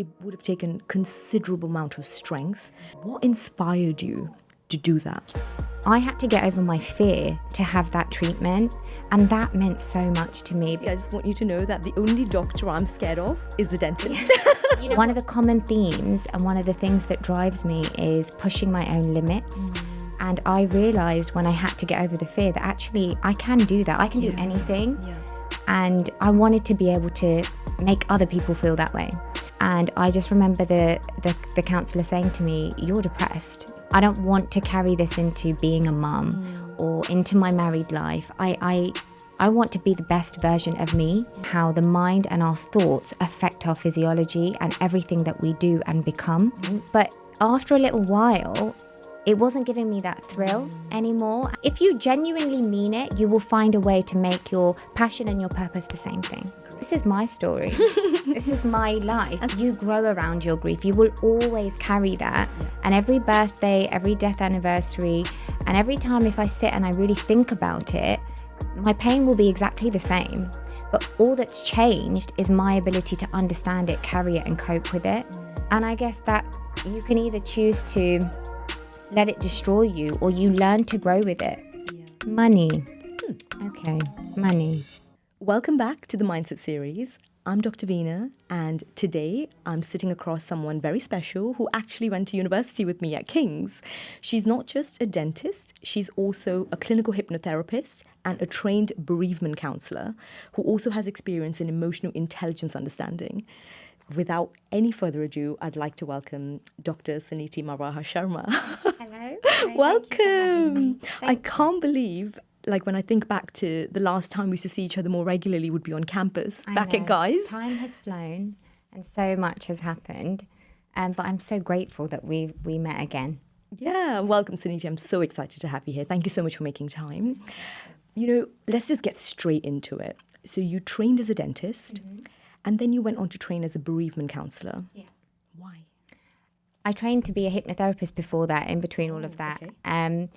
it would have taken considerable amount of strength. What inspired you to do that? I had to get over my fear to have that treatment, and that meant so much to me. I just want you to know that the only doctor I'm scared of is the dentist. One of the common themes and one of the things that drives me is pushing my own limits. And I realised when I had to get over the fear that actually I can do that. I can do anything. And I wanted to be able to make other people feel that way. And I just remember the counsellor saying to me, "You're depressed. I don't want to carry this into being a mum or into my married life. I want to be the best version of me." How the mind and our thoughts affect our physiology and everything that we do and become. But after a little while, it wasn't giving me that thrill anymore. If you genuinely mean it, you will find a way to make your passion and your purpose the same thing. This is my story. This is my life. You grow around your grief. You will always carry that. And every birthday, every death anniversary, and every time if I sit and I really think about it, my pain will be exactly the same. But all that's changed is my ability to understand it, carry it, and cope with it. And I guess that you can either choose to let it destroy you or you learn to grow with it. Money. Okay, money. Welcome back to the Mindset series. I'm Dr. Veena, and today I'm sitting across someone very special who actually went to university with me at King's. She's not just a dentist, she's also a clinical hypnotherapist and a trained bereavement counsellor who also has experience in emotional intelligence understanding. Without any further ado, I'd like to welcome Dr. Suniti Marwaha Sharma. Hello. Welcome. I can't believe, like, when I think back to the last time we used to see each other more regularly would be on campus, back at Guy's. Time has flown and so much has happened, but I'm so grateful that we met again. Yeah, welcome, Suniti. I'm so excited to have you here. Thank you so much for making time. You know, let's just get straight into it. So you trained as a dentist, and then you went on to train as a bereavement counsellor. Yeah. Why? I trained to be a hypnotherapist before that, in between all of that. Okay.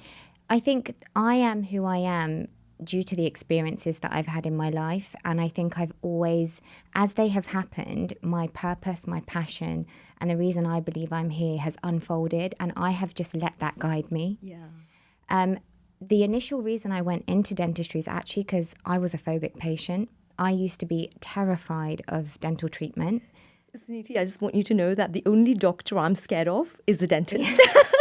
I think I am who I am due to the experiences that I've had in my life. And I think I've always, as they have happened, my purpose, my passion, and the reason I believe I'm here has unfolded. And I have just let that guide me. Yeah. The initial reason I went into dentistry is actually because I was a phobic patient. I used to be terrified of dental treatment. Suniti, I just want you to know that the only doctor I'm scared of is the dentist.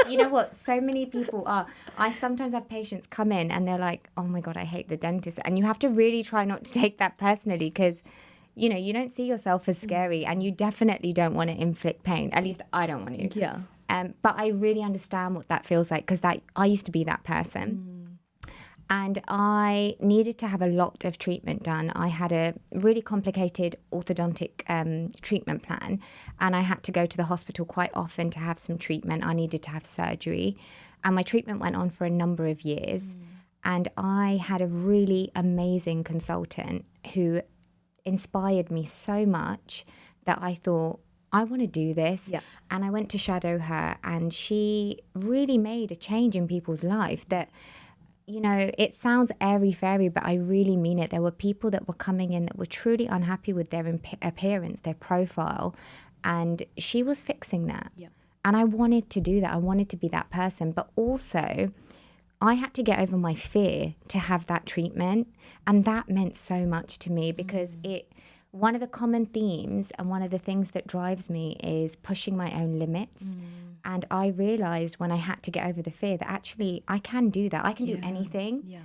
You know what? So many people are. I sometimes have patients come in and they're like, "Oh my God, I hate the dentist." And you have to really try not to take that personally because, you know, you don't see yourself as scary and you definitely don't want to inflict pain. At least I don't want to. Yeah. But I really understand what that feels like because I used to be that person. And I needed to have a lot of treatment done. I had a really complicated orthodontic treatment plan, and I had to go to the hospital quite often to have some treatment. I needed to have surgery, and my treatment went on for a number of years. And I had a really amazing consultant who inspired me so much that I thought, I want to do this. Yeah. And I went to shadow her, and she really made a change in people's life that, you know, it sounds airy-fairy, but I really mean it. There were people that were coming in that were truly unhappy with their appearance, their profile, and she was fixing that. Yeah. And I wanted to do that. I wanted to be that person. But also, I had to get over my fear to have that treatment. And that meant so much to me because one of the common themes and one of the things that drives me is pushing my own limits. And I realised when I had to get over the fear that actually I can do that. I can do anything. Yeah.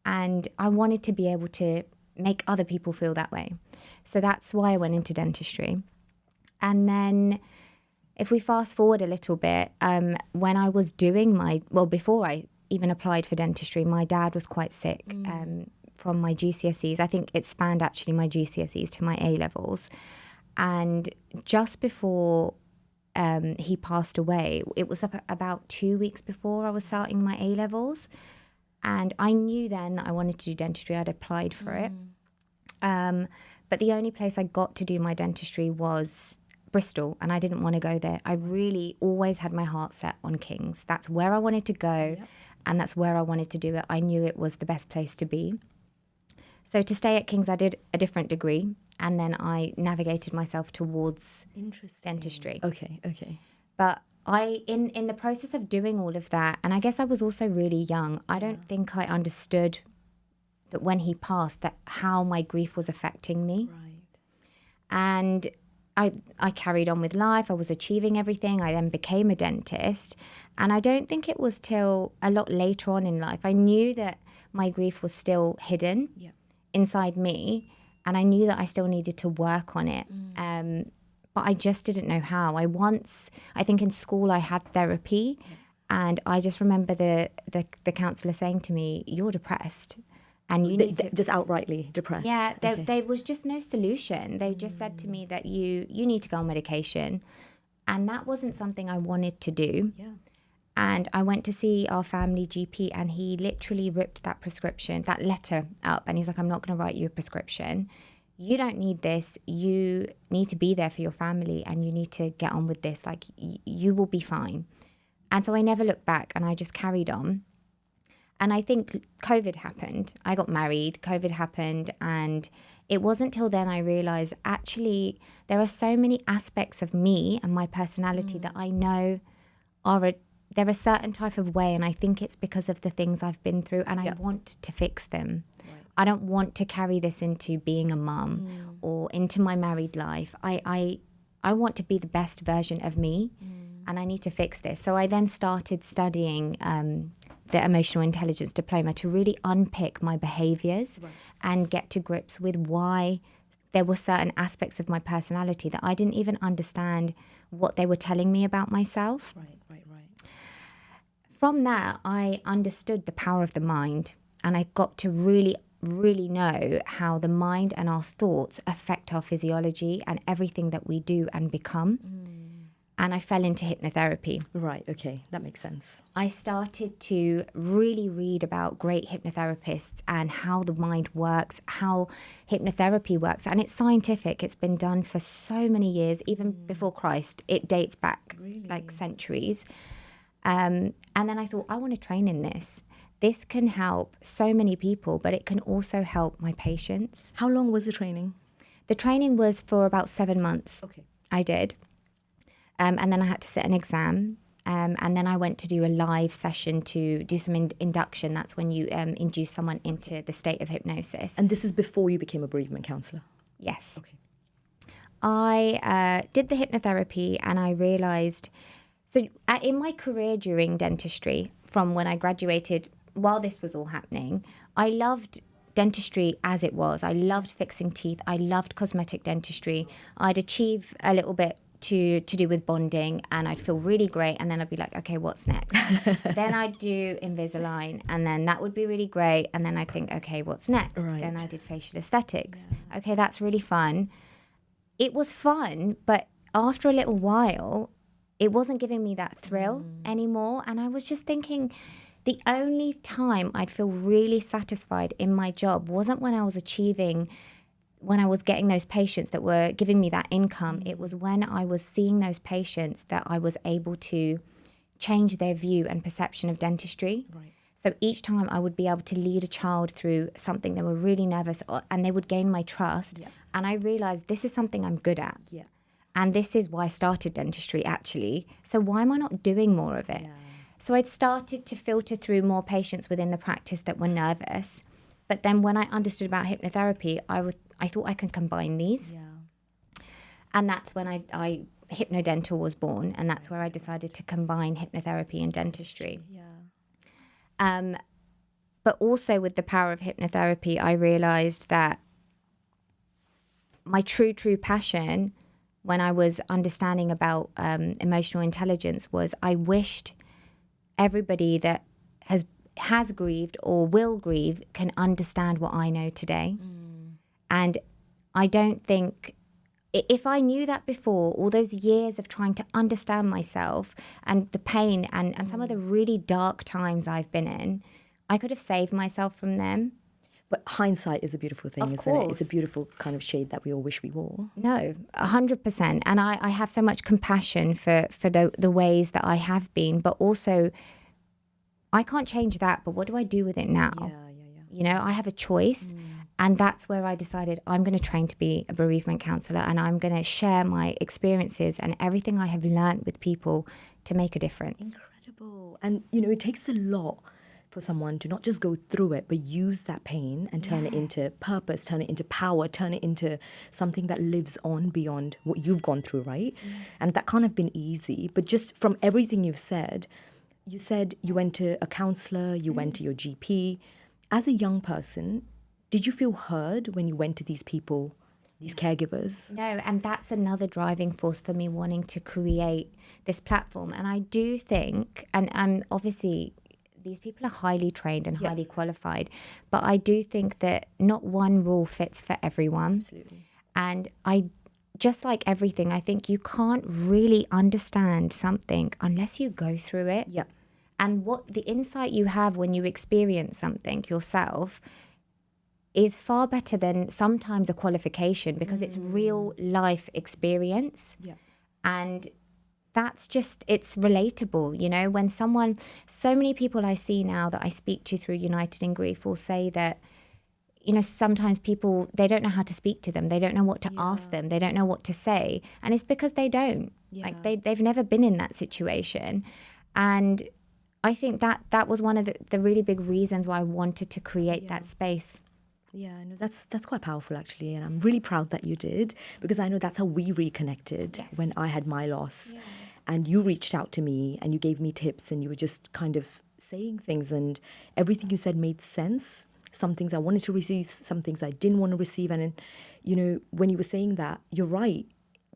And I wanted to be able to make other people feel that way. So that's why I went into dentistry. And then if we fast forward a little bit, when I was doing before I even applied for dentistry, my dad was quite sick from my GCSEs. I think it spanned actually my GCSEs to my A-levels. And just before he passed away, it was about 2 weeks before I was starting my A-levels. And I knew then that I wanted to do dentistry. I'd applied for it. But the only place I got to do my dentistry was Bristol, and I didn't want to go there. I really always had my heart set on King's. That's where I wanted to go, and that's where I wanted to do it. I knew it was the best place to be. So to stay at King's, I did a different degree, and then I navigated myself towards dentistry. Okay. But in the process of doing all of that, and I guess I was also really young, I don't think I understood that when he passed, that how my grief was affecting me. Right. And I carried on with life. I was achieving everything. I then became a dentist. And I don't think it was till a lot later on in life. I knew that my grief was still hidden inside me. And I knew that I still needed to work on it. But I just didn't know how. I think in school I had therapy. And I just remember the counsellor saying to me, "You're depressed. And you need to..." Just outrightly depressed? Yeah, there was just no solution. They just said to me that you need to go on medication. And that wasn't something I wanted to do. Yeah. And I went to see our family GP, and he literally ripped that prescription, that letter up. And he's like, "I'm not going to write you a prescription. You don't need this. You need to be there for your family, and you need to get on with this. Like, you will be fine." And so I never looked back, and I just carried on. And I think COVID happened. I got married, COVID happened, and it wasn't till then I realized actually there are so many aspects of me and my personality that I know they're a certain type of way, and I think it's because of the things I've been through, and I want to fix them. Right. I don't want to carry this into being a mum or into my married life. I want to be the best version of me, and I need to fix this. So I then started studying the emotional intelligence diploma to really unpick my behaviours and get to grips with why there were certain aspects of my personality that I didn't even understand what they were telling me about myself. Right. From that, I understood the power of the mind, and I got to really, really know how the mind and our thoughts affect our physiology and everything that we do and become. And I fell into hypnotherapy. Right, okay, that makes sense. I started to really read about great hypnotherapists and how the mind works, how hypnotherapy works. And it's scientific. It's been done for so many years, even before Christ. It dates back like centuries. And then I thought, I want to train in this. This can help so many people, but it can also help my patients. How long was the training? The training was for about 7 months. Okay. I did. And then I had to sit an exam. And then I went to do a live session to do some induction. That's when you induce someone into the state of hypnosis. And this is before you became a bereavement counsellor? Yes. Okay. I did the hypnotherapy, and I realised... So in my career during dentistry, from when I graduated, while this was all happening, I loved dentistry as it was. I loved fixing teeth. I loved cosmetic dentistry. I'd achieve a little bit to do with bonding, and I'd feel really great, and then I'd be like, okay, what's next? Then I'd do Invisalign, and then that would be really great, and then I'd think, okay, what's next? Right. Then I did facial aesthetics. Yeah. Okay, that's really fun. It was fun, but after a little while, it wasn't giving me that thrill anymore, and I was just thinking the only time I'd feel really satisfied in my job wasn't when I was getting those patients that were giving me that income. It was when I was seeing those patients that I was able to change their view and perception of dentistry. Right. So each time I would be able to lead a child through something they were really nervous, and they would gain my trust. Yeah. And I realized this is something I'm good at. Yeah. And this is why I started dentistry, actually. So why am I not doing more of it? Yeah. So I'd started to filter through more patients within the practice that were nervous. But then when I understood about hypnotherapy, I thought I could combine these. Yeah. And that's when I Hypnodental was born. And that's where I decided to combine hypnotherapy and dentistry. Yeah. But also with the power of hypnotherapy, I realized that my true passion when I was understanding about emotional intelligence was I wished everybody that has grieved or will grieve can understand what I know today. And I don't think, if I knew that before, all those years of trying to understand myself and the pain and some of the really dark times I've been in, I could have saved myself from them. But hindsight is a beautiful thing, isn't it? It's a beautiful kind of shade that we all wish we wore. No, 100%. And I have so much compassion for the ways that I have been, but also I can't change that, but what do I do with it now? Yeah. You know, I have a choice. And that's where I decided I'm going to train to be a bereavement counsellor, and I'm going to share my experiences and everything I have learned with people to make a difference. Incredible. And, you know, it takes a lot for someone to not just go through it, but use that pain and turn it into purpose, turn it into power, turn it into something that lives on beyond what you've gone through, right? And that can't have been easy. But just from everything you've said, you said you went to a counsellor, you went to your GP. As a young person, did you feel heard when you went to these people, these caregivers? No, and that's another driving force for me wanting to create this platform. And I do think, and obviously these people are highly trained and highly qualified, but I do think that not one rule fits for everyone. Absolutely. And just like everything, I think you can't really understand something unless you go through it. Yeah. And what the insight you have when you experience something yourself is far better than sometimes a qualification, because it's real life experience. Yeah. And that's just, it's relatable, you know, when so many people I see now that I speak to through United in Grief will say that, you know, sometimes people, they don't know how to speak to them. They don't know what to ask them. They don't know what to say. And it's because they don't. Like they've never been in that situation. And I think that was one of the really big reasons why I wanted to create that space. Yeah, no, that's quite powerful actually, and I'm really proud that you did, because I know that's how we reconnected when I had my loss, and you reached out to me and you gave me tips, and you were just kind of saying things, and everything you said made sense. Some things I wanted to receive, some things I didn't want to receive, and you know, when you were saying that, you're right.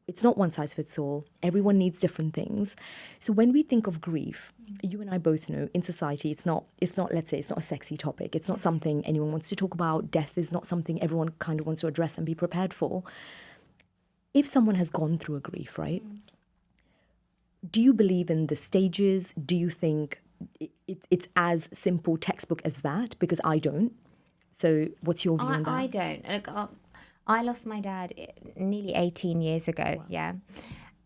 It's not one size fits all. Everyone needs different things. So when we think of grief, you and I both know in society, it's not, let's say, it's not a sexy topic. It's not something anyone wants to talk about. Death is not something everyone kind of wants to address and be prepared for. If someone has gone through a grief, right? Do you believe in the stages? Do you think it's as simple textbook as that? Because I don't. So what's your view on that? I don't. Look, I lost my dad nearly 18 years ago,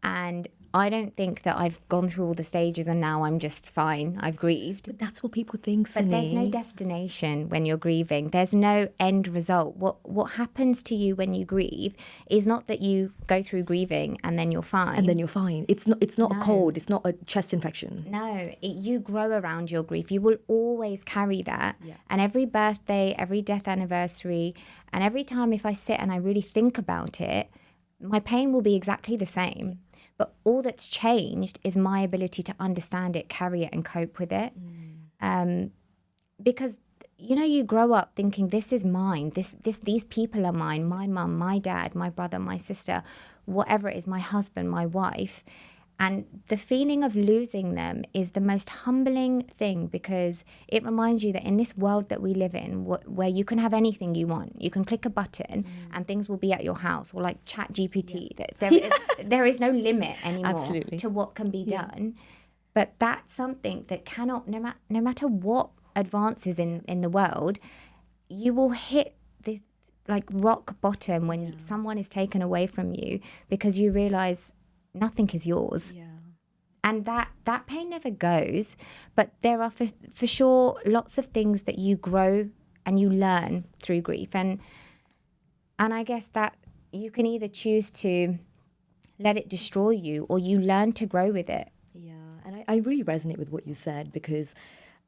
and I don't think that I've gone through all the stages and now I'm just fine. I've grieved. But that's what people think, Sunny. But there's no destination when you're grieving. There's no end result. What happens to you when you grieve is not that you go through grieving and then you're fine. And then you're fine. It's not a cold. It's not a chest infection. No, you grow around your grief. You will always carry that. Yeah. And every birthday, every death anniversary, and every time if I sit and I really think about it, my pain will be exactly the same. But all that's changed is my ability to understand it, carry it, and cope with it. Because, you know, you grow up thinking, this is mine. These people are mine. My mum, my dad, my brother, my sister, whatever it is, my husband, my wife. And the feeling of losing them is the most humbling thing, because it reminds you that in this world that we live in, where you can have anything you want, you can click a button and things will be at your house, or like Chat GPT, there is no limit anymore to what can be done. But that's something that cannot, no matter what advances in the world, you will hit this like rock bottom when someone is taken away from you, because you realize nothing is yours. And that pain never goes. But there are for sure lots of things that you grow and you learn through grief. And I guess that you can either choose to let it destroy you, or you learn to grow with it. Yeah, and I really resonate with what you said, because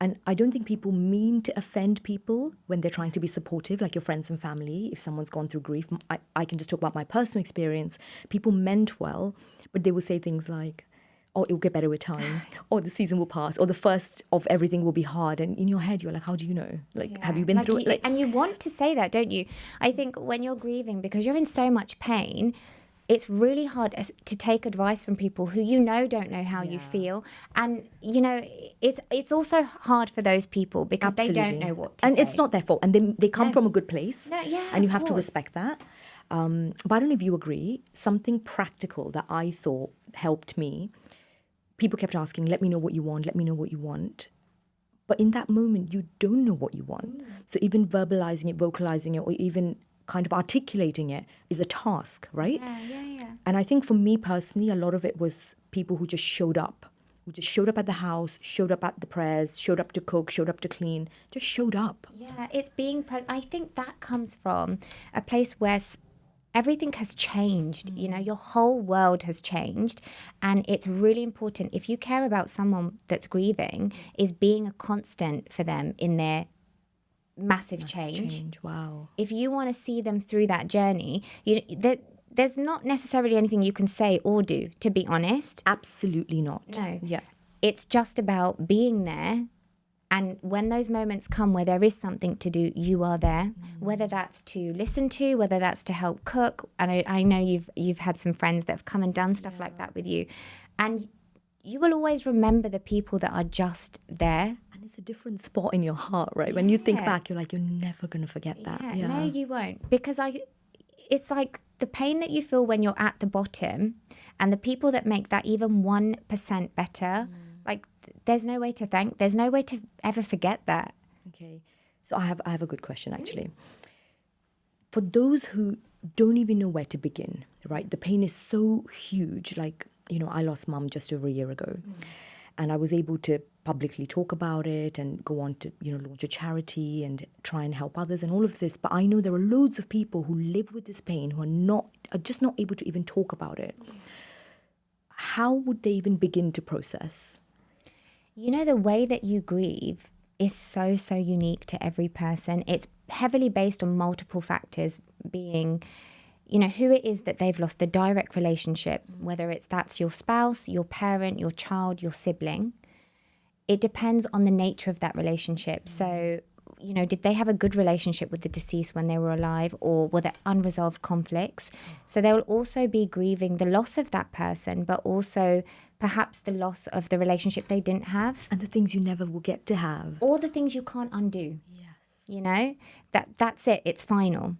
and I don't think people mean to offend people when they're trying to be supportive, like your friends and family. If someone's gone through grief, I can just talk about my personal experience. People meant well, but they will say things like, oh, it will get better with time, or the season will pass, or the first of everything will be hard. And in your head, you're like, how do you know? Like, have you been through it? And you want to say that, don't you? I think when you're grieving, because you're in so much pain, it's really hard to take advice from people who don't know how you feel. And, you know, it's also hard for those people because they don't know what to say. And it's not their fault. And they come from a good place. And you have to respect that. But I don't know if you agree. Something practical that I thought helped me. People kept asking, let me know what you want. Let me know what you want. But in that moment, you don't know what you want. So even verbalizing it, vocalizing it, or even kind of articulating it is a task, right? Yeah. And I think for me personally, a lot of it was people who just showed up who just showed up at the house, showed up at the prayers, showed up to cook, showed up to clean, just showed up. Yeah, it's being I think that comes from a place where everything has changed. You know, your whole world has changed, and it's really important, if you care about someone that's grieving, is being a constant for them in their massive change. Wow. If you want to see them through that journey, there's not necessarily anything you can say or do, to be honest. Absolutely not. No. Yeah. It's just about being there. And when those moments come where there is something to do, you are there, whether that's to listen to, whether that's to help cook. And I know you've had some friends that have come and done stuff like that with you. And you will always remember the people that are just there. And it's a different spot in your heart, right? When you think back, you're like, you're never going to forget that. Yeah. No, you won't. Because it's like the pain that you feel when you're at the bottom, and the people that make that even 1% better, like there's no way to ever forget that. Okay. So I have a good question, actually. For those who don't even know where to begin, right? The pain is so huge. Like, you know, I lost mum just over a year ago. And I was able to publicly talk about it and go on to, you know, launch a charity and try and help others and all of this. But I know there are loads of people who live with this pain who are just not able to even talk about it. How would they even begin to process? You know, the way that you grieve is so, so unique to every person. It's heavily based on multiple factors, being, you know, who it is that they've lost, the direct relationship, whether that's your spouse, your parent, your child, your sibling. It depends on the nature of that relationship. So, you know, did they have a good relationship with the deceased when they were alive, or were there unresolved conflicts? So they will also be grieving the loss of that person, but also perhaps the loss of the relationship they didn't have. And the things you never will get to have. Or the things you can't undo. Yes. You know, that's it. It's final.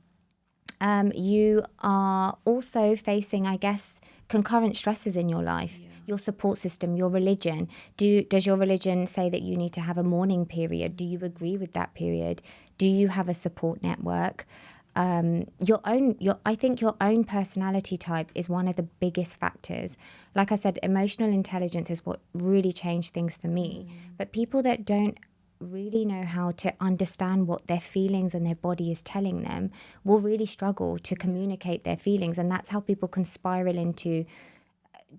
You are also facing, I guess, concurrent stresses in your life. Your support system, your religion. Does your religion say that you need to have a mourning period? Do you agree with that period? Do you have a support network? I think your own personality type is one of the biggest factors. Like I said, emotional intelligence is what really changed things for me. But people that don't really know how to understand what their feelings and their body is telling them will really struggle to communicate their feelings. And that's how people can spiral into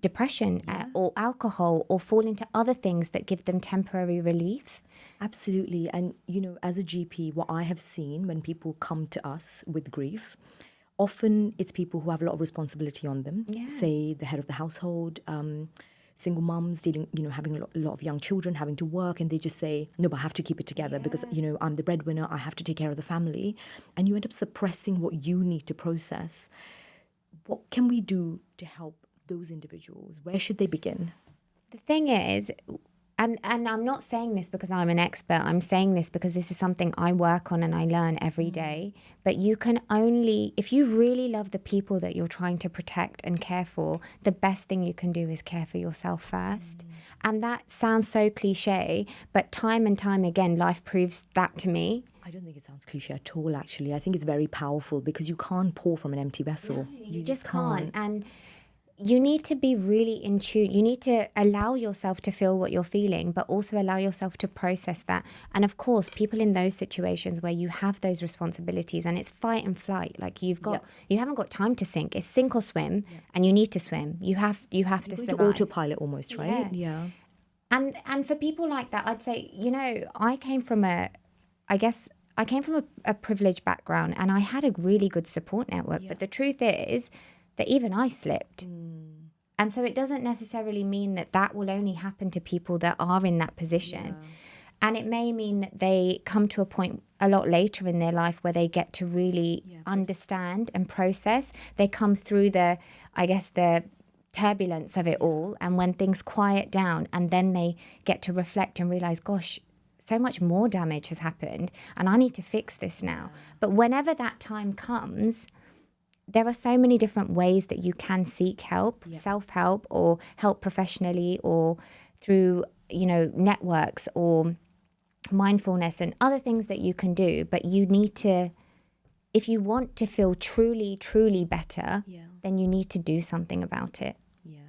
depression or alcohol, or fall into other things that give them temporary relief. Absolutely. And, you know, as a GP, what I have seen when people come to us with grief, often it's people who have a lot of responsibility on them, say the head of the household, single mums dealing, you know, having a lot of young children, having to work, and they just say, no, but I have to keep it together because, you know, I'm the breadwinner, I have to take care of the family. And you end up suppressing what you need to process. What can we do to help those individuals? Where should they begin? The thing is, and I'm not saying this because I'm an expert, I'm saying this because this is something I work on and I learn every day. But you can only, if you really love the people that you're trying to protect and care for, the best thing you can do is care for yourself first. And that sounds so cliche, but time and time again, life proves that to me. I don't think it sounds cliche at all, actually. I think it's very powerful because you can't pour from an empty vessel. No, you just can't. And you need to be really in tune. You need to allow yourself to feel what you're feeling, but also allow yourself to process that. And of course, people in those situations where you have those responsibilities and it's fight and flight, like you haven't got time to sink. It's sink or swim, and you need to swim. You have to survive. Autopilot almost, right? Yeah. And for people like that, I'd say, you know, I came from a privileged background, and I had a really good support network. But the truth is that even I slipped. And so it doesn't necessarily mean that will only happen to people that are in that position. And it may mean that they come to a point a lot later in their life where they get to really understand and process. They come through the turbulence of it all. And when things quiet down, and then they get to reflect and realize, gosh, so much more damage has happened and I need to fix this now. But whenever that time comes, there are so many different ways that you can seek help, self-help, or help professionally, or through, you know, networks or mindfulness and other things that you can do. But you need to, if you want to feel truly, truly better, then you need to do something about it. Yeah.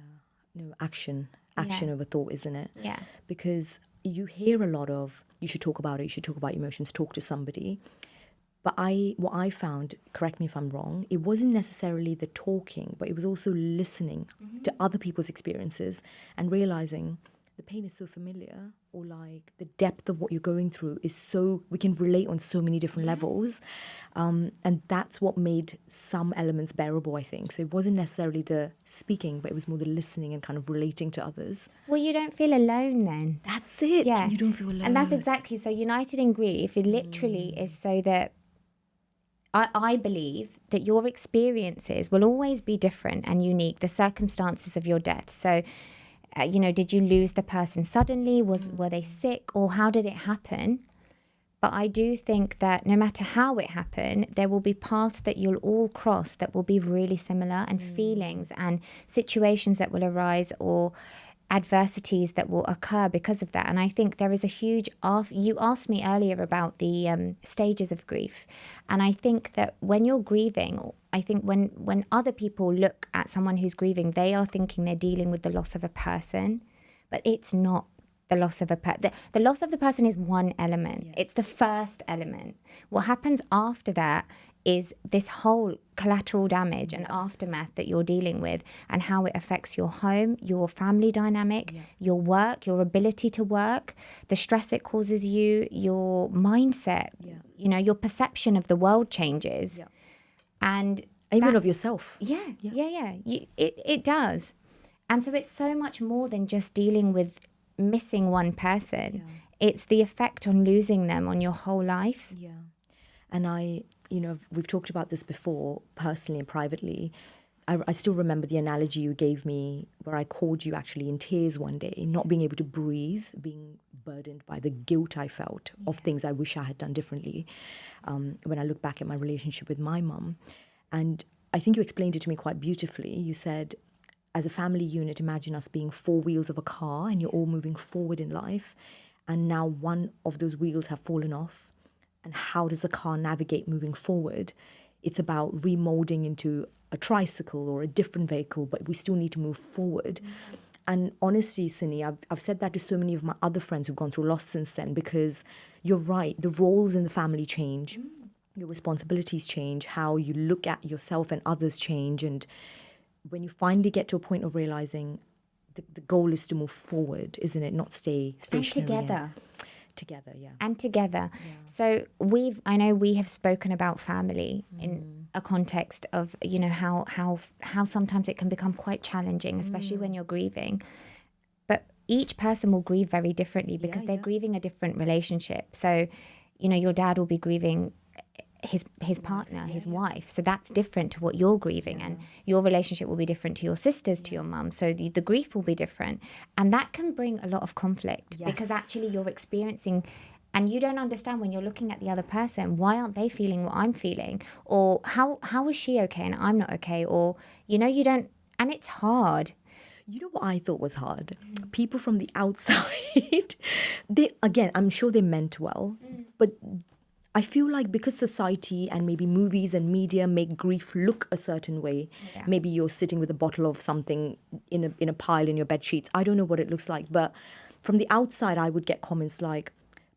No, action. action Yeah. over thought, isn't it? Yeah. Because you hear a lot of, you should talk about it, you should talk about emotions, talk to somebody. But what I found, correct me if I'm wrong, it wasn't necessarily the talking, but it was also listening to other people's experiences and realizing the pain is so familiar, or like the depth of what you're going through is so, we can relate on so many different levels. And that's what made some elements bearable, I think. So it wasn't necessarily the speaking, but it was more the listening and kind of relating to others. Well, you don't feel alone then. That's it. Yeah. You don't feel alone. And that's exactly, so United in Grief, it literally is so that I believe that your experiences will always be different and unique, the circumstances of your death. So, did you lose the person suddenly? Were they sick, or how did it happen? But I do think that no matter how it happened, there will be paths that you'll all cross that will be really similar, and feelings and situations that will arise, or adversities that will occur because of that. And I think there is a huge you asked me earlier about the stages of grief, and I think that when you're grieving, I think when other people look at someone who's grieving, they are thinking they're dealing with the loss of a person, but it's not the loss of a person. The loss of the person is one element. Yeah. It's the first element. What happens after that is this whole collateral damage and aftermath that you're dealing with, and how it affects your home, your family dynamic, your work, your ability to work, the stress it causes you, your mindset, your perception of the world changes. Yeah. And even of yourself. Yeah. It does. And so it's so much more than just dealing with missing one person. Yeah. It's the effect on losing them on your whole life. Yeah. And we've talked about this before, personally and privately. I still remember the analogy you gave me, where I called you actually in tears one day, not being able to breathe, being burdened by the guilt I felt of things I wish I had done differently, when I look back at my relationship with my mum. And I think you explained it to me quite beautifully. You said, as a family unit, imagine us being four wheels of a car, and you're all moving forward in life. And now one of those wheels have fallen off. And how does the car navigate moving forward? It's about remolding into a tricycle or a different vehicle, but we still need to move forward. Mm-hmm. And honestly, Sunny, I've said that to so many of my other friends who've gone through loss since then, because you're right, the roles in the family change, your responsibilities change, how you look at yourself and others change. And when you finally get to a point of realizing the goal is to move forward, isn't it? Not stay stationary. And together. Together, yeah. And together. Yeah. So I know we have spoken about family in a context of, how sometimes it can become quite challenging, especially when you're grieving. But each person will grieve very differently because they're grieving a different relationship. So, your dad will be grieving his partner, his wife. So that's different to what you're grieving. And your relationship will be different to your sisters, to your mum. So the grief will be different. And that can bring a lot of conflict because actually you're experiencing, and you don't understand when you're looking at the other person, why aren't they feeling what I'm feeling? Or how is she okay and I'm not okay? Or, you don't, and it's hard. You know what I thought was hard? People from the outside, I'm sure they meant well, but I feel like because society and maybe movies and media make grief look a certain way, maybe you're sitting with a bottle of something in a pile in your bed sheets. I don't know what it looks like, but from the outside, I would get comments like,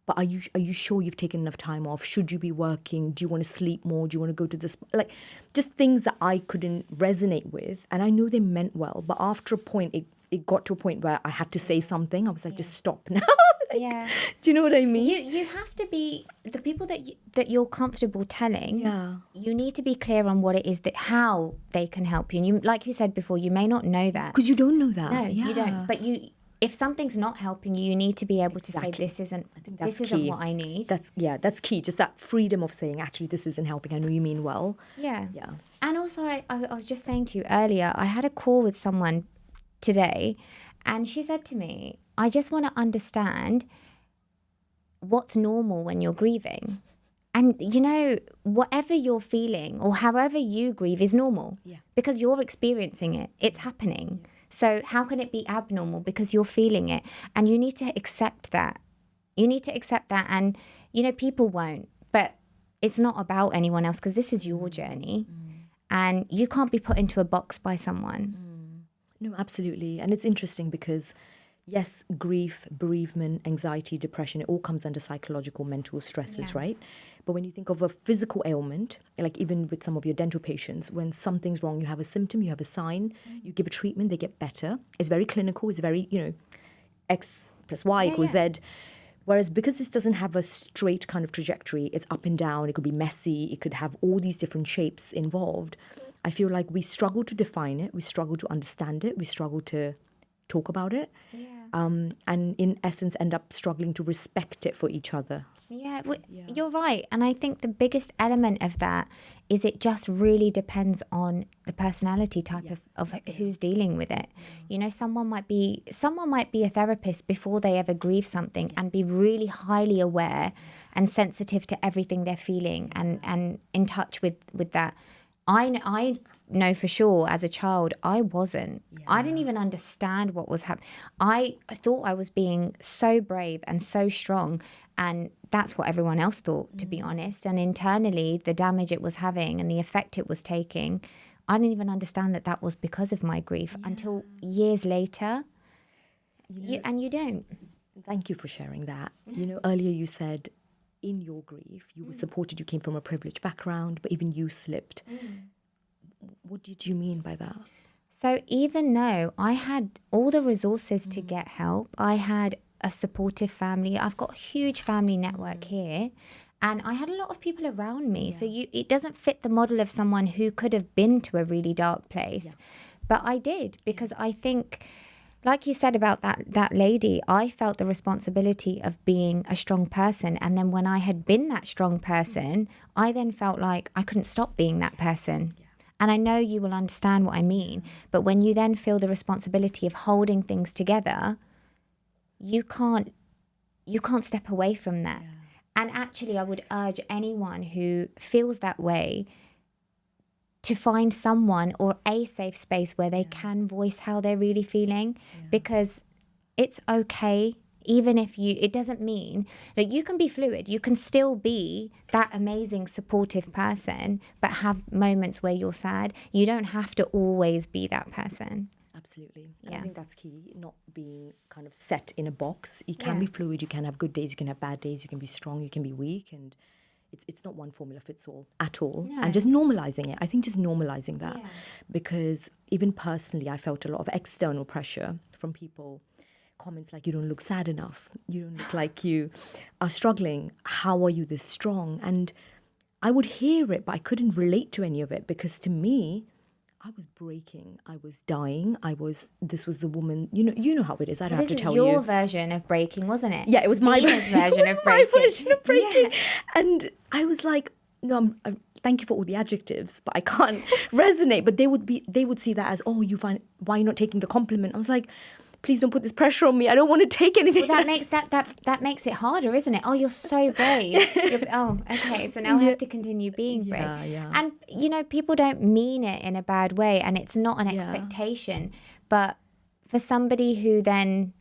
"But are you sure you've taken enough time off? Should you be working? Do you want to sleep more? Do you want to go to this?" Like, just things that I couldn't resonate with, and I know they meant well, but after a point, it got to a point where I had to say something. I was like, just stop now. Do you know what I mean? You have to be, the people that you're comfortable telling, you need to be clear on what it is, that how they can help you. And you, like you said before, you may not know that. Because you don't know that. No, you don't. But if something's not helping you, you need to be able to say, this isn't what I need. That's key. Just that freedom of saying, actually, this isn't helping. I know you mean well. Yeah. And also, I was just saying to you earlier, I had a call with someone today, and she said to me, I just want to understand what's normal when you're grieving. And, whatever you're feeling or however you grieve is normal because you're experiencing it. It's happening. Yeah. So how can it be abnormal? Because you're feeling it. And you need to accept that. And, people won't. But it's not about anyone else because this is your journey. And you can't be put into a box by someone. No, absolutely. And it's interesting because, yes, grief, bereavement, anxiety, depression, it all comes under psychological, mental stresses, Yeah. right? But when you think of a physical ailment, like even with some of your dental patients, when something's wrong, you have a symptom, you have a sign, you give a treatment, they get better. It's very clinical, it's very, X plus Y equals yeah. Z. Whereas because this doesn't have a straight kind of trajectory, it's up and down, it could be messy, it could have all these different shapes involved. I feel like we struggle to define it, we struggle to understand it, we struggle to talk about it, Yeah. and in essence end up struggling to respect it for each other. Yeah, you're right. And I think the biggest element of that is it just really depends on the personality type of who's dealing with it. You know, someone might be a therapist before they ever grieve something and be really highly aware and sensitive to everything they're feeling and in touch with that. I know for sure as a child, I wasn't. I didn't even understand what was happening. I thought I was being so brave and so strong. And that's what everyone else thought, to be honest. And internally, the damage it was having and the effect it was taking, I didn't even understand that was because of my grief until years later. And you don't. Thank you for sharing that. Earlier you said in your grief, you were supported, you came from a privileged background, but even you slipped. What did you mean by that? So even though I had all the resources to get help, I had a supportive family. I've got a huge family network here, and I had a lot of people around me. So it doesn't fit the model of someone who could have been to a really dark place. But I did, because I think, like you said about that lady, I felt the responsibility of being a strong person. And then when I had been that strong person, I then felt like I couldn't stop being that person. And I know you will understand what I mean. But when you then feel the responsibility of holding things together, you can't step away from that. And actually, I would urge anyone who feels that way to find someone or a safe space where they can voice how they're really feeling, because it's okay. Even if it doesn't mean that you can be fluid, you can still be that amazing supportive person, but have moments where you're sad. You don't have to always be that person. Absolutely. And I think that's key, not being kind of set in a box. You can be fluid, you can have good days, you can have bad days, you can be strong, you can be weak, and it's not one formula fits all at all. No. And just normalizing it. I think just normalizing that. Because even personally, I felt a lot of external pressure from people. Comments like, you don't look sad enough. You don't look like you are struggling. How are you this strong? And I would hear it, but I couldn't relate to any of it, because to me, I was breaking. I was dying. This was the woman, you know how it is. I don't have to tell you. This is your version of breaking, wasn't it? Yeah, it was my version of breaking. My version of breaking. Yeah. And I was like, no, thank you for all the adjectives, but I can't resonate. But they would see that as, oh, why you're not taking the compliment? I was like, please don't put this pressure on me. I don't want to take anything. Well, that makes it harder, isn't it? Oh, you're so brave. Okay. So now I have to continue being brave. Yeah. And people don't mean it in a bad way, and it's not an expectation. But for somebody who then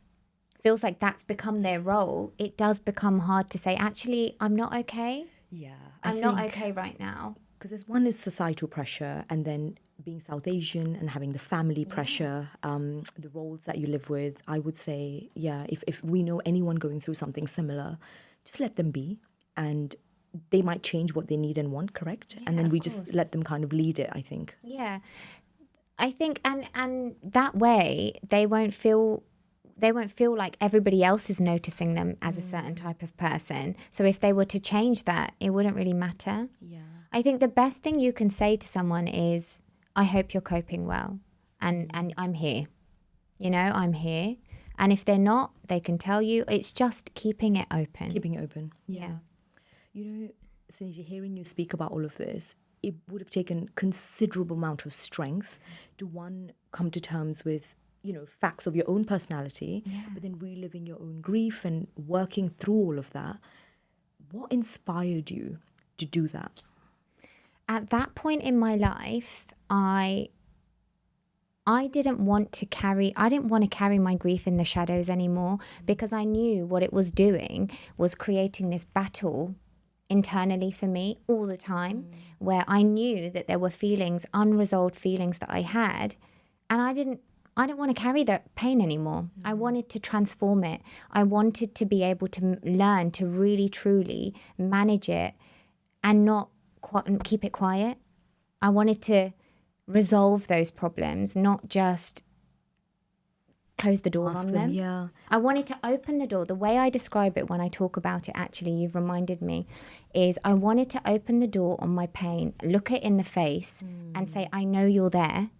feels like that's become their role, it does become hard to say, actually, I'm not okay. Yeah, I'm not okay right now. Because there's one is societal pressure, and then being South Asian and having the family pressure, the roles that you live with. I would say, if we know anyone going through something similar, just let them be, and they might change what they need and want, correct? And then we just let them kind of lead it, I think. Yeah. I think, and that way they won't feel like everybody else is noticing them as a certain type of person. So if they were to change that, it wouldn't really matter. Yeah. I think the best thing you can say to someone is, I hope you're coping well, and I'm here. I'm here. And if they're not, they can tell you. It's just keeping it open. Keeping it open. Yeah. Suniti, hearing you speak about all of this, it would have taken considerable amount of strength to, one, come to terms with facts of your own personality, but then reliving your own grief and working through all of that. What inspired you to do that? At that point in my life, I didn't want to carry my grief in the shadows anymore, because I knew what it was doing was creating this battle internally for me all the time, where I knew that there were unresolved feelings that I had, and I didn't I didn't want to carry that pain anymore. I wanted to transform it. I wanted to be able to learn to really, truly manage it and not keep it quiet. I wanted to resolve those problems, not just close the door on them. Yeah. I wanted to open the door. The way I describe it when I talk about it, actually, you've reminded me, is I wanted to open the door on my pain, look it in the face and say, I know you're there.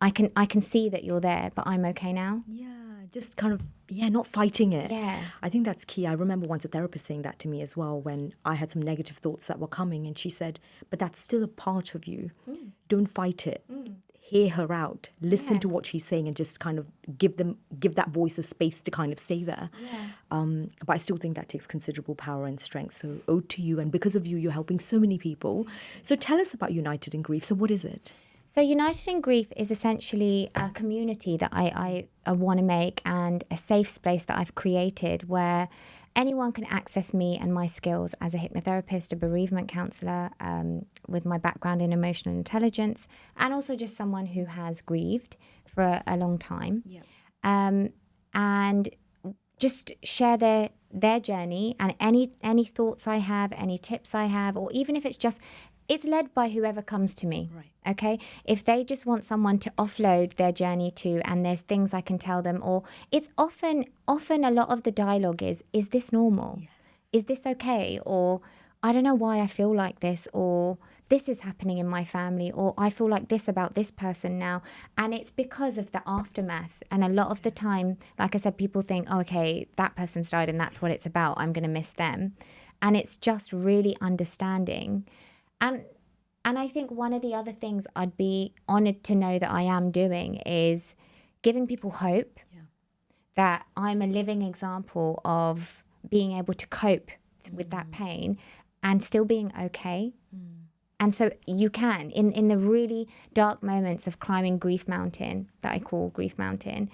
I can see that you're there, but I'm okay now. Yeah, just kind of, not fighting it. Yeah. I think that's key. I remember once a therapist saying that to me as well when I had some negative thoughts that were coming, and she said, but that's still a part of you. Don't fight it. Hear her out. Listen to what she's saying and just kind of give that voice a space to kind of stay there. But I still think that takes considerable power and strength. So ode to you. And because of you, you're helping so many people. So tell us about United in Grief. So what is it? So United in Grief is essentially a community that I want to make, and a safe space that I've created where anyone can access me and my skills as a hypnotherapist, a bereavement counsellor, with my background in emotional intelligence, and also just someone who has grieved for a long time. And just share their journey and any thoughts I have, any tips I have, or even if it's led by whoever comes to me. Right. Okay. If they just want someone to offload their journey to, and there's things I can tell them, or it's often a lot of the dialogue is this normal? Yes. Is this okay? Or I don't know why I feel like this, or this is happening in my family, or I feel like this about this person now. And it's because of the aftermath. And a lot of the time, like I said, people think, oh, okay, that person's died and that's what it's about. I'm going to miss them. And it's just really understanding. And I think one of the other things I'd be honoured to know that I am doing is giving people hope that I'm a living example of being able to cope with that pain and still being okay. And so you can, in the really dark moments of climbing Grief Mountain, that I call Grief Mountain,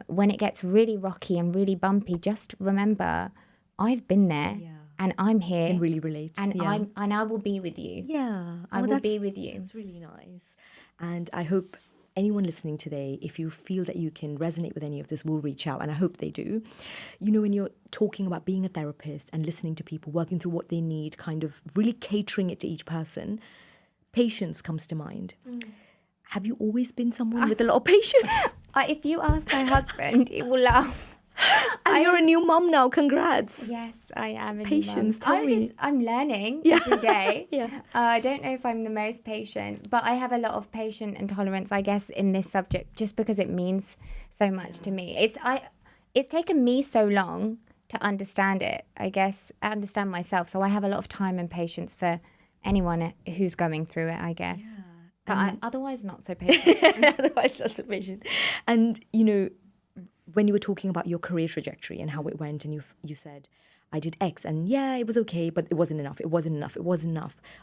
when it gets really rocky and really bumpy, just remember, I've been there. And I'm here. Can really relate. And I will be with you. Yeah. I will be with you. It's really nice. And I hope anyone listening today, if you feel that you can resonate with any of this, will reach out. And I hope they do. You know, when you're talking about being a therapist and listening to people, working through what they need, kind of really catering it to each person, patience comes to mind. Have you always been someone with a lot of patience? If you ask my husband, he will laugh. And you're a new mum now. Congrats. Yes, I am a Patience, new mum. tell me. I'm learning every day. I don't know if I'm the most patient, but I have a lot of patience and tolerance, I guess, in this subject, just because it means so much to me. It's taken me so long to understand it, I guess, understand myself. So I have a lot of time and patience for anyone who's going through it, I guess. But otherwise not so patient. Otherwise not so patient. And, you know, when you were talking about your career trajectory and how it went, and you said, I did X, and it was okay, but it wasn't enough.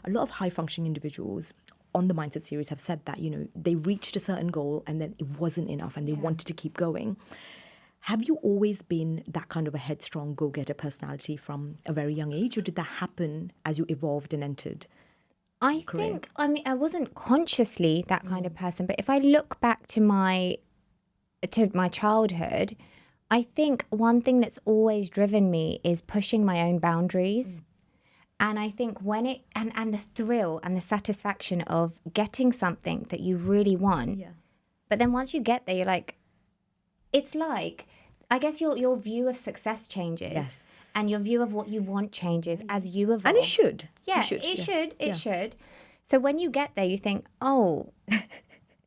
A lot of high-functioning individuals on the Mindset series have said that, you know, they reached a certain goal and then it wasn't enough and they wanted to keep going. Have you always been that kind of a headstrong, go-getter personality from a very young age, or did that happen as you evolved and entered? I wasn't consciously that kind of person, but if I look back to my childhood, I think one thing that's always driven me is pushing my own boundaries. And I think when and the thrill and the satisfaction of getting something that you really want. But then once you get there, you're like, it's like, I guess your view of success changes. Yes. And your view of what you want changes as you evolve. And it should. Yeah, it should. So when you get there, you think, oh,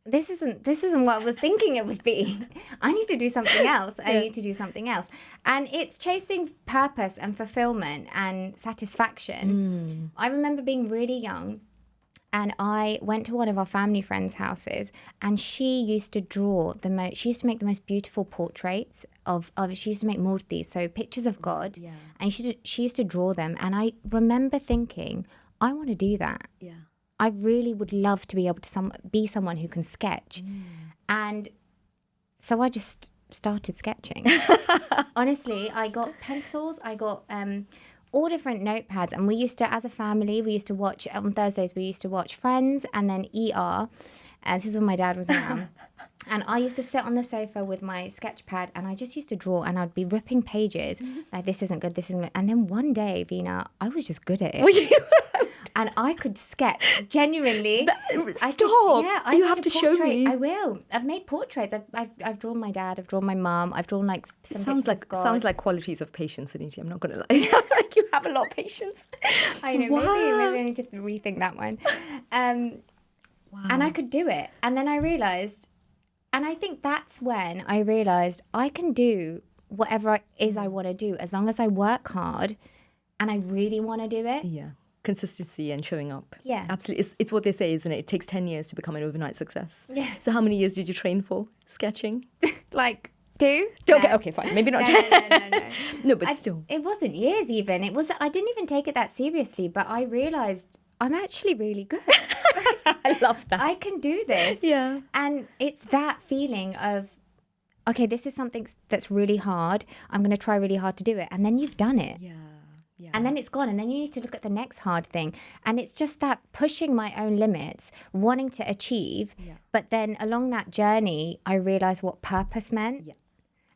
this isn't what I was thinking it would be. I need to do something else. I need to do something else. And it's chasing purpose and fulfillment and satisfaction. I remember being really young, and I went to one of our family friends' houses, and she used to she used to make the most beautiful portraits of she used to make murtis, so pictures of God. And she used to draw them. And I remember thinking, I want to do that. I really would love to be able to be someone who can sketch. And so I just started sketching. Honestly, I got pencils, I got all different notepads. And we used to, as a family, on Thursdays, we used to watch Friends and then ER. And this is when my dad was around. And I used to sit on the sofa with my sketch pad and I just used to draw and I'd be ripping pages like, this isn't good, this isn't good. And then one day, Veena, I was just good at it. And I could sketch, genuinely. Stop! I you made have a to show portrait. me. I will. I've made portraits. I've drawn my dad. I've drawn my mum. I've drawn like some bits of God. Sounds like qualities of patience, Suniti. I'm not going to lie. Sounds like you have a lot of patience. I know. Wow. Maybe I need to rethink that one. Wow. And I could do it. And then I realised, and I think that's when I realised I can do whatever it is I want to do as long as I work hard and I really want to do it. Yeah. Consistency and showing up. Yeah. Absolutely. It's what they say, isn't it? It takes 10 years to become an overnight success. Yeah. So how many years did you train for sketching? Like 2? Okay, fine. Maybe not 10. No. No, but still. It wasn't years even. I didn't even take it that seriously, but I realised I'm actually really good. I love that. I can do this. Yeah. And it's that feeling of, okay, this is something that's really hard. I'm going to try really hard to do it. And then you've done it. Yeah. Yeah. And then it's gone. And then you need to look at the next hard thing. And it's just that pushing my own limits, wanting to achieve. Yeah. But then along that journey, I realised what purpose meant. Yeah.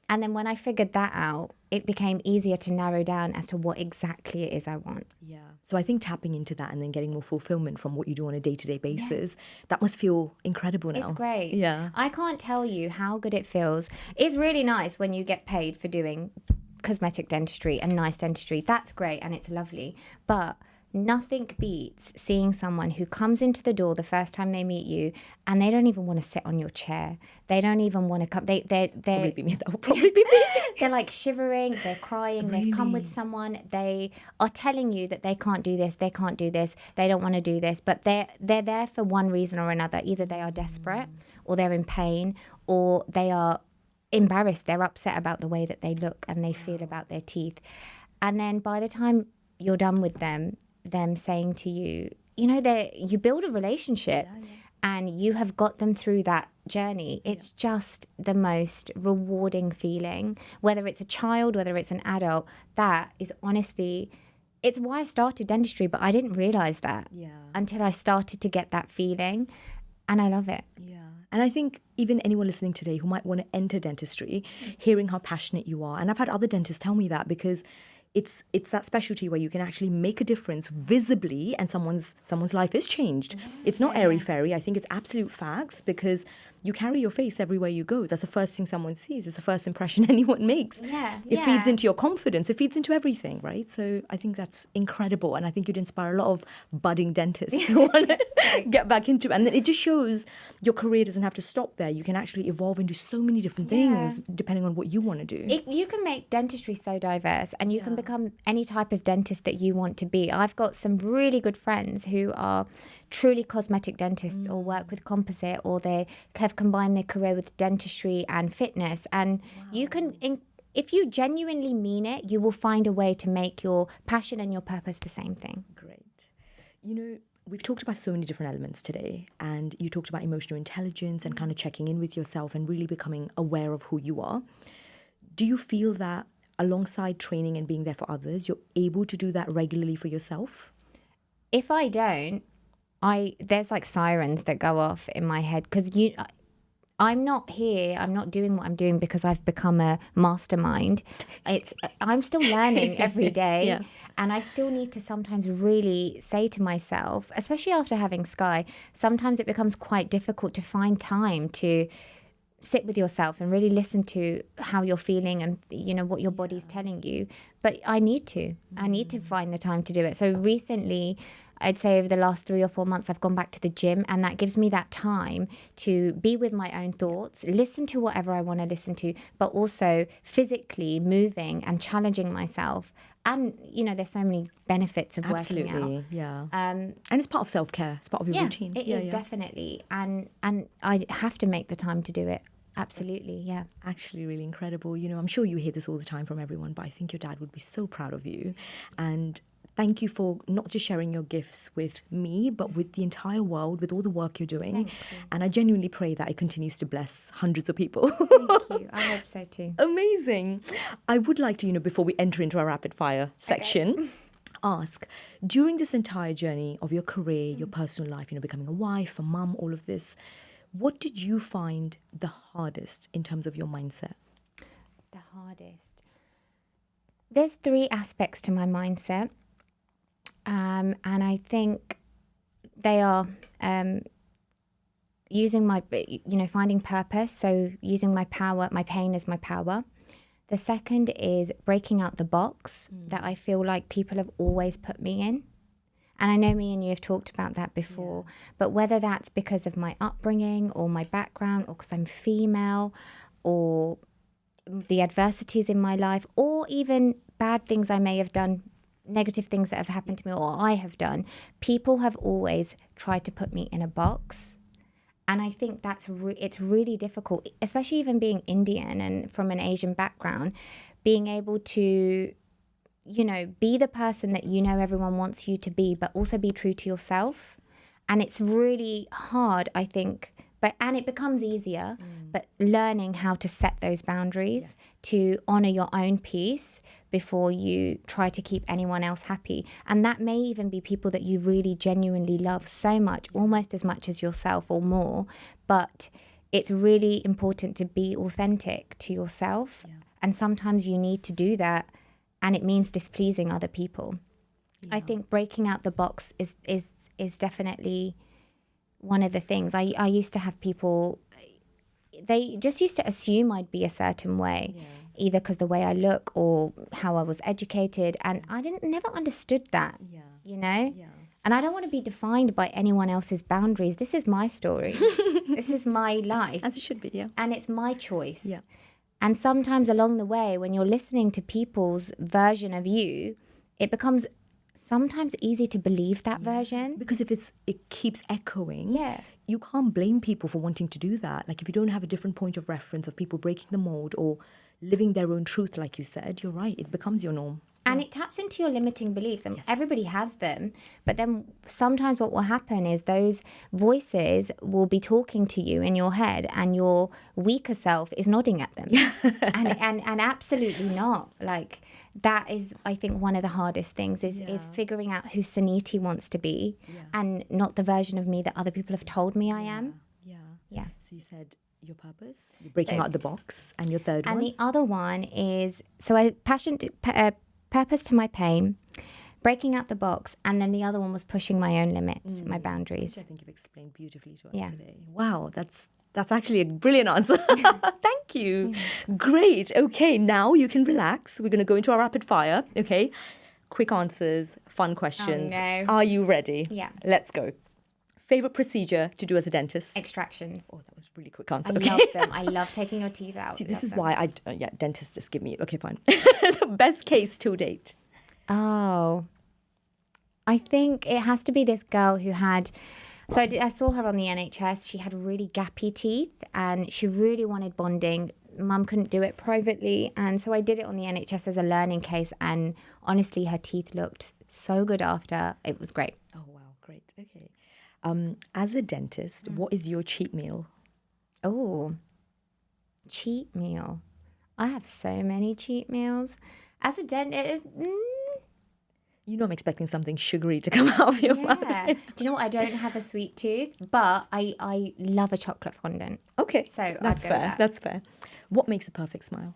And then when I figured that out, it became easier to narrow down as to what exactly it is I want. Yeah. So I think tapping into that and then getting more fulfillment from what you do on a day-to-day basis, that must feel incredible now. It's great. Yeah. I can't tell you how good it feels. It's really nice when you get paid for doing cosmetic dentistry and nice dentistry. That's great and it's lovely. But nothing beats seeing someone who comes into the door the first time they meet you and they don't even want to sit on your chair. They don't even want to come. They're Probably be me. That would probably be me. They're like shivering, they're crying, They've come with someone, they are telling you that they can't do this, they can't do this, they don't want to do this, but they're there for one reason or another. Either they are desperate or they're in pain or they are embarrassed, they're upset about the way that they look and they feel about their teeth. And then by the time you're done with them saying to you, you build a relationship and you have got them through that journey. It's just the most rewarding feeling, whether it's a child, whether it's an adult. That is honestly, it's why I started dentistry, but I didn't realize that until I started to get that feeling, and I love it. Yeah. And I think even anyone listening today who might want to enter dentistry, hearing how passionate you are, and I've had other dentists tell me that because it's that specialty where you can actually make a difference visibly and someone's life is changed. It's not airy-fairy. I think it's absolute facts because you carry your face everywhere you go. That's the first thing someone sees. It's the first impression anyone makes. It feeds into your confidence. It feeds into everything, right? So I think that's incredible. And I think you'd inspire a lot of budding dentists who want to get back into it. And then it just shows your career doesn't have to stop there. You can actually evolve into so many different things depending on what you want to do. You can make dentistry so diverse and you can become any type of dentist that you want to be. I've got some really good friends who are truly cosmetic dentists or work with composite, or they have combined their career with dentistry and fitness. And you can, if you genuinely mean it, you will find a way to make your passion and your purpose the same thing. Great. We've talked about so many different elements today, and you talked about emotional intelligence and kind of checking in with yourself and really becoming aware of who you are. Do you feel that alongside training and being there for others, you're able to do that regularly for yourself? If I don't, there's like sirens that go off in my head because I'm not doing what I'm doing because I've become a mastermind. I'm still learning every day. And I still need to sometimes really say to myself, especially after having Sky, sometimes it becomes quite difficult to find time to sit with yourself and really listen to how you're feeling and what your body's telling you. But I need to find the time to do it. So recently, I'd say over the last 3 or 4 months, I've gone back to the gym, and that gives me that time to be with my own thoughts, listen to whatever I want to listen to, but also physically moving and challenging myself. And, there's so many benefits of working out. Yeah. And it's part of self-care. It's part of your routine. It is definitely. And I have to make the time to do it. Absolutely, yeah. Actually really incredible. I'm sure you hear this all the time from everyone, but I think your dad would be so proud of you. And thank you for not just sharing your gifts with me, but with the entire world, with all the work you're doing. Thank you. And I genuinely pray that it continues to bless hundreds of people. Thank you. I hope so too. Amazing. I would like to, before we enter into our rapid fire section, ask, during this entire journey of your career, your personal life, becoming a wife, a mum, all of this, What did you find the hardest in terms of your mindset? The hardest. There's 3 aspects to my mindset. And I think they are using finding purpose. So using my power, my pain as my power. The second is breaking out the box that I feel like people have always put me in. And I know me and you have talked about that before, but whether that's because of my upbringing or my background or because I'm female or the adversities in my life or even bad things I may have done, negative things that have happened to me or I have done, people have always tried to put me in a box. And I think it's really difficult, especially even being Indian and from an Asian background, being able to, be the person that everyone wants you to be, but also be true to yourself. And it's really hard, I think, and it becomes easier, but learning how to set those boundaries to honor your own peace before you try to keep anyone else happy. And that may even be people that you really genuinely love so much, almost as much as yourself or more. But it's really important to be authentic to yourself. Yeah. And sometimes you need to do that. And it means displeasing other people. Yeah. I think breaking out the box is definitely one of the things. I used to have people, they just used to assume I'd be a certain way. Yeah. Either because the way I look or how I was educated. And I never understood that, Yeah. And I don't want to be defined by anyone else's boundaries. This is my story. This is my life. As it should be, yeah. And it's my choice. Yeah. And sometimes along the way, when you're listening to people's version of you, it becomes sometimes easy to believe that version. Because if it keeps echoing, you can't blame people for wanting to do that. Like if you don't have a different point of reference of people breaking the mold or living their own truth, like you said, you're right, it becomes your norm. And it taps into your limiting beliefs, and everybody has them. But then sometimes what will happen is those voices will be talking to you in your head, and your weaker self is nodding at them. and absolutely not. Like that is, I think, one of the hardest things is figuring out who Suniti wants to be, and not the version of me that other people have told me I am. Yeah. So you said your purpose, you're breaking out the box, and your third one. And the other one is purpose to my pain, breaking out the box, and then the other one was pushing my own limits, my boundaries. Which I think you've explained beautifully to us today. Wow, that's actually a brilliant answer. Thank you. Great. Okay, now you can relax. We're going to go into our rapid fire. Okay, quick answers, fun questions. Oh, no. Are you ready? Yeah. Let's go. Favorite procedure to do as a dentist? Extractions. Oh, that was a really quick answer. I love them. I love taking your teeth out. See, this is why dentists just give me, okay, fine. The best case till date. Oh, I think it has to be this girl who had, so I saw her on the NHS. She had really gappy teeth and she really wanted bonding. Mum couldn't do it privately. And so I did it on the NHS as a learning case. And honestly, her teeth looked so good after. It was great. Oh, wow. Great. Okay. As a dentist, what is your cheat meal? Oh, cheat meal. I have so many cheat meals. As a dentist, You know I'm expecting something sugary to come out of your mouth. Do you know what? I don't have a sweet tooth, but I love a chocolate fondant. Okay, so that's I'd go fair. with that. That's fair. What makes a perfect smile?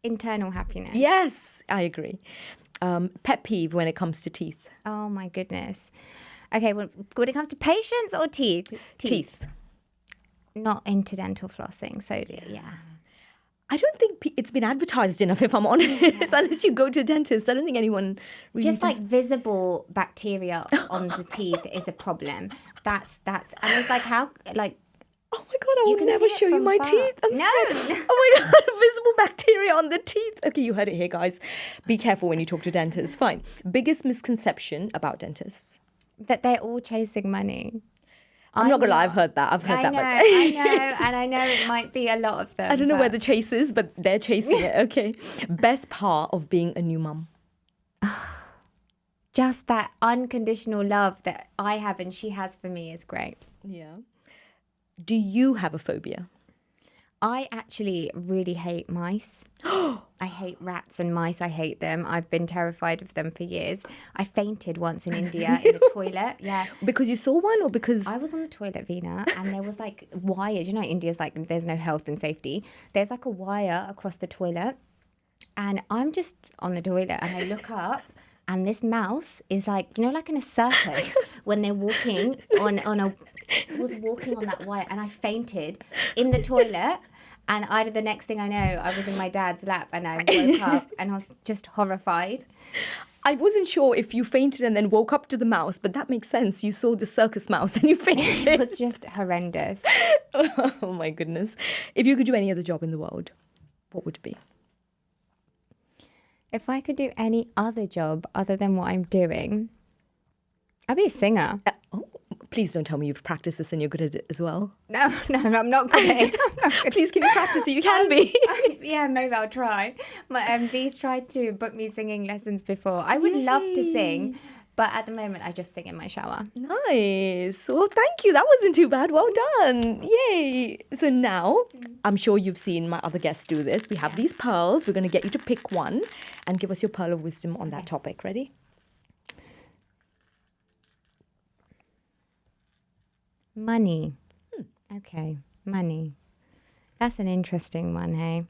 Internal happiness. Yes, I agree. Pet peeve when it comes to teeth? Oh my goodness. Okay, when it comes to patients or teeth? Teeth. Not into dental flossing, so yeah. I don't think it's been advertised enough, if I'm honest. Unless you go to a dentist, I don't think anyone really just like visible bacteria on the teeth is a problem. That's and it's like how like. Oh my God, I will never show you my teeth. I'm scared. Oh my God, visible bacteria on the teeth. Okay, you heard it here, guys. Be careful when you talk to dentists. Fine. Biggest misconception about dentists? That they're all chasing money. I'm not going to lie, I've heard that. I know, and I know it might be a lot of them. I don't know where the chase is, but they're chasing it. Okay. Best part of being a new mum? Just that unconditional love that I have and she has for me is great. Yeah. Do you have a phobia? I actually really hate mice. I I hate rats and mice. I hate them. I've been terrified of them for years. I fainted once in India in the toilet. Yeah. Because you saw one or because... I was on the toilet, Veena, and there was like wires. You know, India's like, there's no health and safety. There's like a wire across the toilet. And I'm just on the toilet and I look up and this mouse is like, you know, like in a circus when they're walking on a... was walking on that wire and I fainted in the toilet. And the next thing I know, I was in my dad's lap and I woke up and I was just horrified. I wasn't sure if you fainted and then woke up to the mouse, but that makes sense. You saw the circus mouse and you fainted. It was just horrendous. Oh my goodness. If you could do any other job in the world, what would it be? If I could do any other job other than what I'm doing, I'd be a singer. Please don't tell me you've practiced this and you're good at it as well. No, I'm not good at it. Please, can you practice it? You can be. Yeah, maybe I'll try. My MD's tried to book me singing lessons before. I would love to sing, but at the moment I just sing in my shower. Nice. Well, thank you. That wasn't too bad. Well done. Yay. So now, I'm sure you've seen my other guests do this. We have these pearls. We're going to get you to pick one and give us your pearl of wisdom on that topic. Ready? Money. Okay, money. That's an interesting one, hey?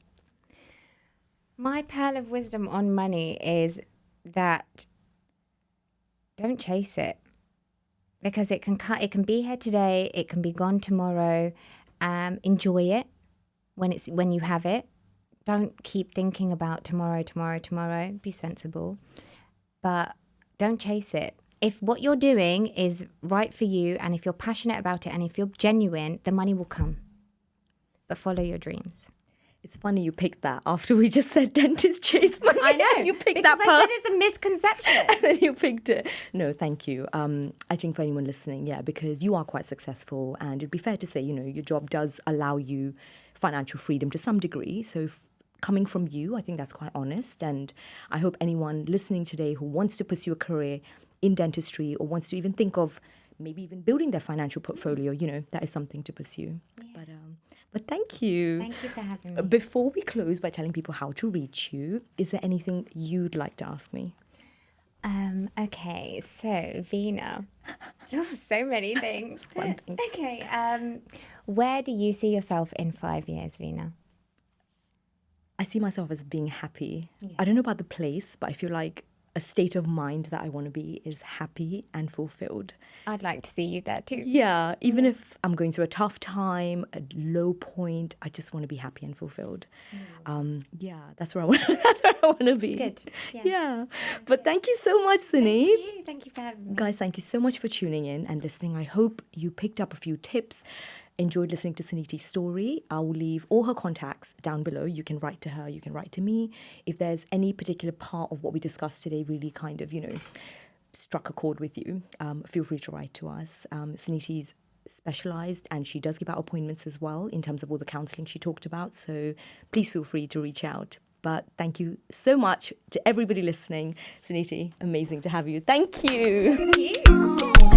My pearl of wisdom on money is that don't chase it, because it can be here today, it can be gone tomorrow. Enjoy it when you have it. Don't keep thinking about tomorrow. Be sensible, but don't chase it. If what you're doing is right for you and if you're passionate about it and if you're genuine, the money will come. But follow your dreams. It's funny you picked that after we just said dentist chase money. I know. You picked because that I part. said it's a misconception. And then you picked it. No, thank you. I think for anyone listening, because you are quite successful and it'd be fair to say, your job does allow you financial freedom to some degree. So coming from you, I think that's quite honest. And I hope anyone listening today who wants to pursue a career in dentistry or wants to even think of maybe even building their financial portfolio, that is something to pursue. Yeah. But thank you. Thank you for having me. Before we close by telling people how to reach you, is there anything you'd like to ask me? Okay, so Veena, so many things. One thing. Okay, where do you see yourself in 5 years, Veena? I see myself as being happy. Yeah. I don't know about the place, but I feel like a state of mind that I want to be is happy and fulfilled. I'd like to see you there too. Yeah, even if I'm going through a tough time, a low point, I just want to be happy and fulfilled. That's where I want to be. Good. Yeah. But thank you so much, Sunny. Thank you for having me. Guys, thank you so much for tuning in and listening. I hope you picked up a few tips. Enjoyed listening to Suniti's story. I will leave all her contacts down below. You can write to her, you can write to me. If there's any particular part of what we discussed today really kind of, struck a chord with you, feel free to write to us. Suniti's specialised and she does give out appointments as well in terms of all the counselling she talked about. So please feel free to reach out. But thank you so much to everybody listening. Suniti, amazing to have you. Thank you. Thank you.